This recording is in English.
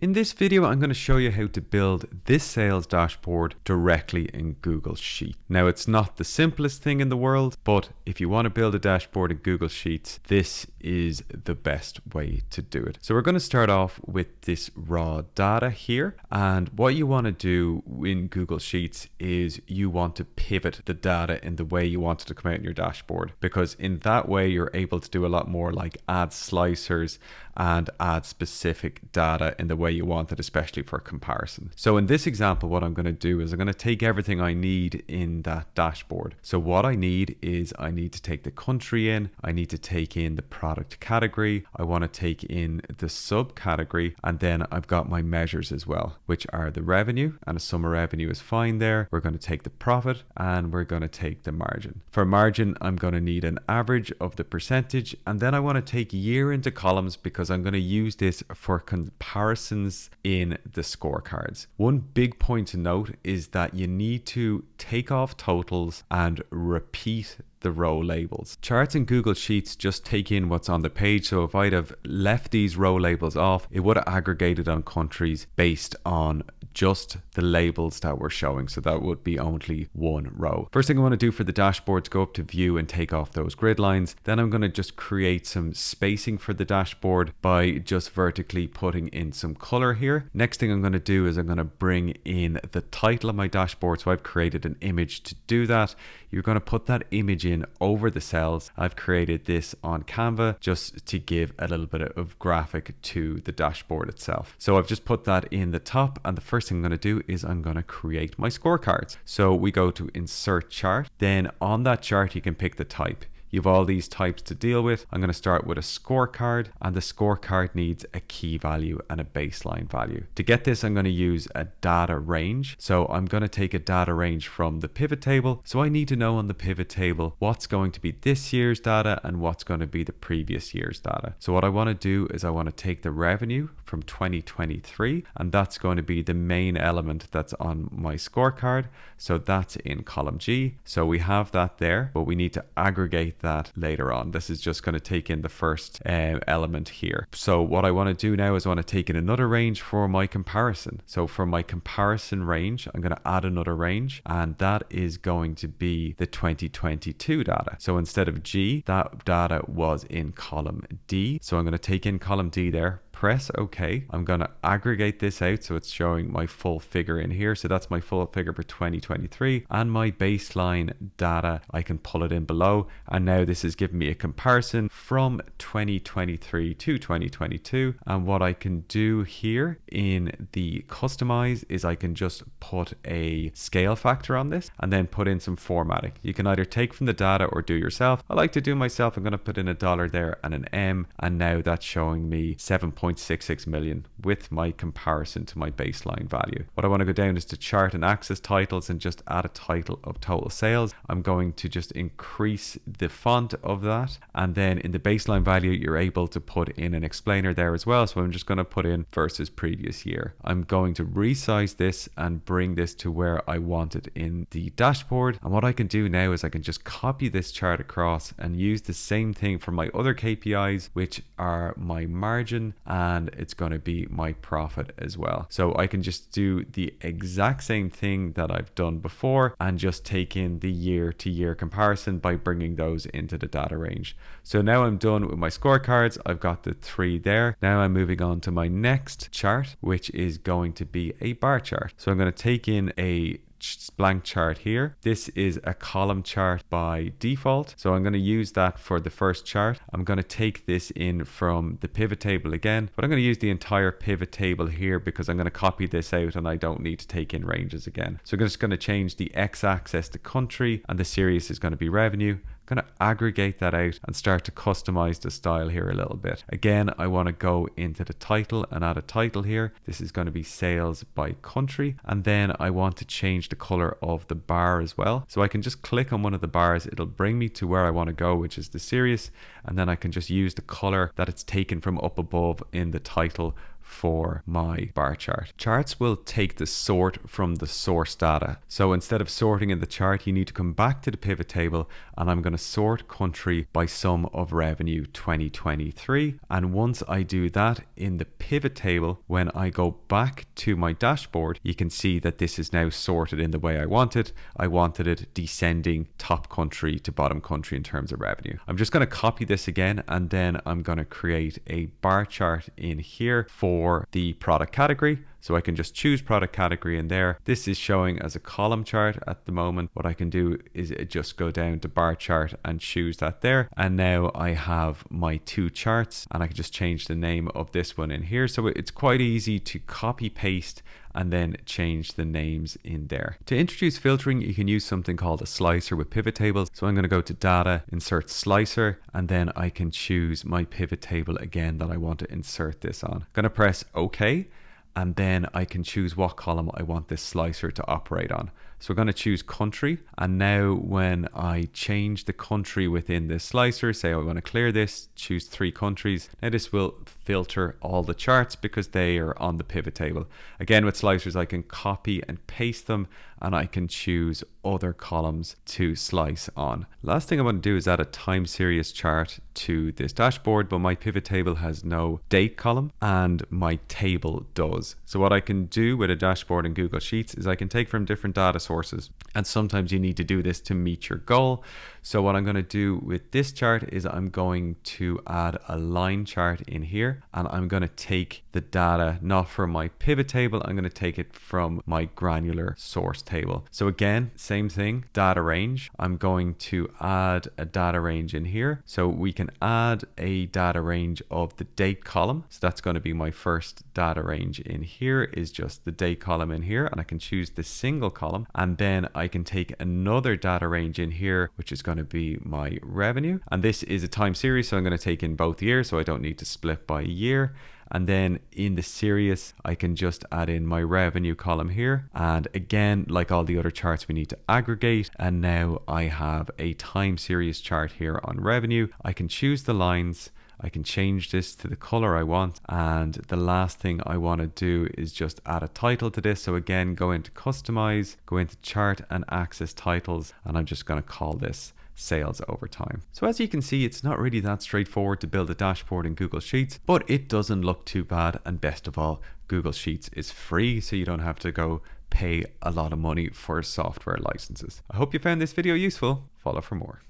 In this video, I'm going to show you how to build this sales dashboard directly in Google Sheets. Now, it's not the simplest thing in the world, but if you want to build a dashboard in Google Sheets, this is the best way to do it. So we're going to start off with this raw data here. And what you want to do in Google Sheets is you want to pivot the data in the way you want it to come out in your dashboard, because in that way, you're able to do a lot more like add slicers and add specific data in the way you want it, especially for comparison. So in this example, what I'm going to do is I'm going to take everything I need in that dashboard. So what I need is I need to take the country in, I need to take in the product category, I want to take in the subcategory, and then I've got my measures as well, which are the revenue, and a sum of revenue is fine there. We're going to take the profit and we're going to take the margin. For margin, I'm going to need an average of the percentage, and then I want to take year into columns because I'm going to use this for comparisons in the scorecards. One big point to note is that you need to take off totals and repeat the row labels. Charts in Google Sheets just take in what's on the page. So if I'd have left these row labels off, it would have aggregated on countries based on just the labels that we're showing. So that would be only one row. First thing I want to do for the dashboard is go up to view and take off those grid lines. Then I'm going to just create some spacing for the dashboard by just vertically putting in some color here. Next thing I'm going to do is I'm going to bring in the title of my dashboard. So I've created an image to do that. You're going to put that image in over the cells. I've created this on Canva just to give a little bit of graphic to the dashboard itself. So I've just put that in the top, and the first thing I'm going to do is I'm going to create my scorecards. So we go to insert chart. Then on that chart, you can pick the type. You have all these types to deal with. I'm going to start with a scorecard, and the scorecard needs a key value and a baseline value. To get this, I'm going to use a data range. So I'm going to take a data range from the pivot table. So I need to know on the pivot table what's going to be this year's data and what's going to be the previous year's data. So what I want to do is I want to take the revenue from 2023, and that's going to be the main element that's on my scorecard. So that's in column G. So we have that there, but we need to aggregate that later on. This is just going to take in the first element here. So what I want to do now is I want to take in another range for my comparison. So for my comparison range, I'm going to add another range, and that is going to be the 2022 data. So instead of G, that data was in column D. So I'm going to take in column D there, press OK. I'm going to aggregate this out so it's showing my full figure in here. So that's my full figure for 2023, and my baseline data, I can pull it in below. And now this is giving me a comparison from 2023 to 2022. And what I can do here in the customize is I can just put a scale factor on this and then put in some formatting. You can either take from the data or do yourself. I like to do myself. I'm going to put in $1 there and an M, and now that's showing me 7.66 million with my comparison to my baseline value. What I want to go down is to chart and access titles and just add a title of total sales. I'm going to just increase the font of that, and then in the baseline value you're able to put in an explainer there as well. So I'm just going to put in versus previous year. I'm going to resize this and bring this to where I want it in the dashboard. And what I can do now is I can just copy this chart across and use the same thing for my other KPIs, which are my margin, and it's going to be my profit as well. So I can just do the exact same thing that I've done before and just take in the year to year comparison by bringing those into the data range. So now I'm done with my scorecards. I've got the 3 there. Now I'm moving on to my next chart, which is going to be a bar chart. So I'm going to take in a blank chart here. This is a column chart by default, so I'm going to use that for the first chart. I'm going to take this in from the pivot table again, but I'm going to use the entire pivot table here because I'm going to copy this out and I don't need to take in ranges again. So I'm just going to change the x-axis to country, and the series is going to be revenue. Going to aggregate that out and start to customize the style here a little bit. Again, I want to go into the title and add a title here. This is going to be sales by country, and then I want to change the color of the bar as well. So I can just click on one of the bars, it'll bring me to where I want to go, which is the series, and then I can just use the color that it's taken from up above in the title for my bar chart. Charts will take the sort from the source data. So instead of sorting in the chart, you need to come back to the pivot table, and I'm going to sort country by sum of revenue 2023. And once I do that in the pivot table, when I go back to my dashboard, you can see that this is now sorted in the way I want it. I wanted it descending top country to bottom country in terms of revenue. I'm just going to copy this again, and then I'm going to create a bar chart in here for the product category. So I can just choose product category in there. This is showing as a column chart at the moment. What I can do is just go down to bar chart and choose that there. And now I have my two charts, and I can just change the name of this one in here. So it's quite easy to copy paste and then change the names in there. To introduce filtering, you can use something called a slicer with pivot tables. So I'm going to go to data, insert slicer, and then I can choose my pivot table again that I want to insert this on. I'm going to press OK. And then I can choose what column I want this slicer to operate on. So we're going to choose country. And now when I change the country within this slicer, say I want to clear this, choose 3 countries. Now this will filter all the charts because they are on the pivot table. Again, with slicers, I can copy and paste them, and I can choose other columns to slice on. Last thing I want to do is add a time series chart to this dashboard, but my pivot table has no date column and my table does. So what I can do with a dashboard in Google Sheets is I can take from different data sources, and sometimes you need to do this to meet your goal. So what I'm going to do with this chart is I'm going to add a line chart in here, and I'm going to take the data not from my pivot table, I'm going to take it from my granular source table. So again, same thing, data range. I'm going to add a data range in here. So we can add a data range of the date column. So that's going to be my first data range in here, is just the date column in here, and I can choose the single column, and then I can take another data range in here, which is going to be my revenue. And this is a time series, so I'm going to take in both years, so I don't need to split by year. And then in the series, I can just add in my revenue column here. And again, like all the other charts, we need to aggregate. And now I have a time series chart here on revenue. I can choose the lines. I can change this to the color I want. And the last thing I want to do is just add a title to this. So again, go into customize, go into chart and access titles. And I'm just going to call this sales over time. So as you can see, it's not really that straightforward to build a dashboard in Google Sheets, but it doesn't look too bad. And best of all, Google Sheets is free, so you don't have to go pay a lot of money for software licenses. I hope you found this video useful. Follow for more.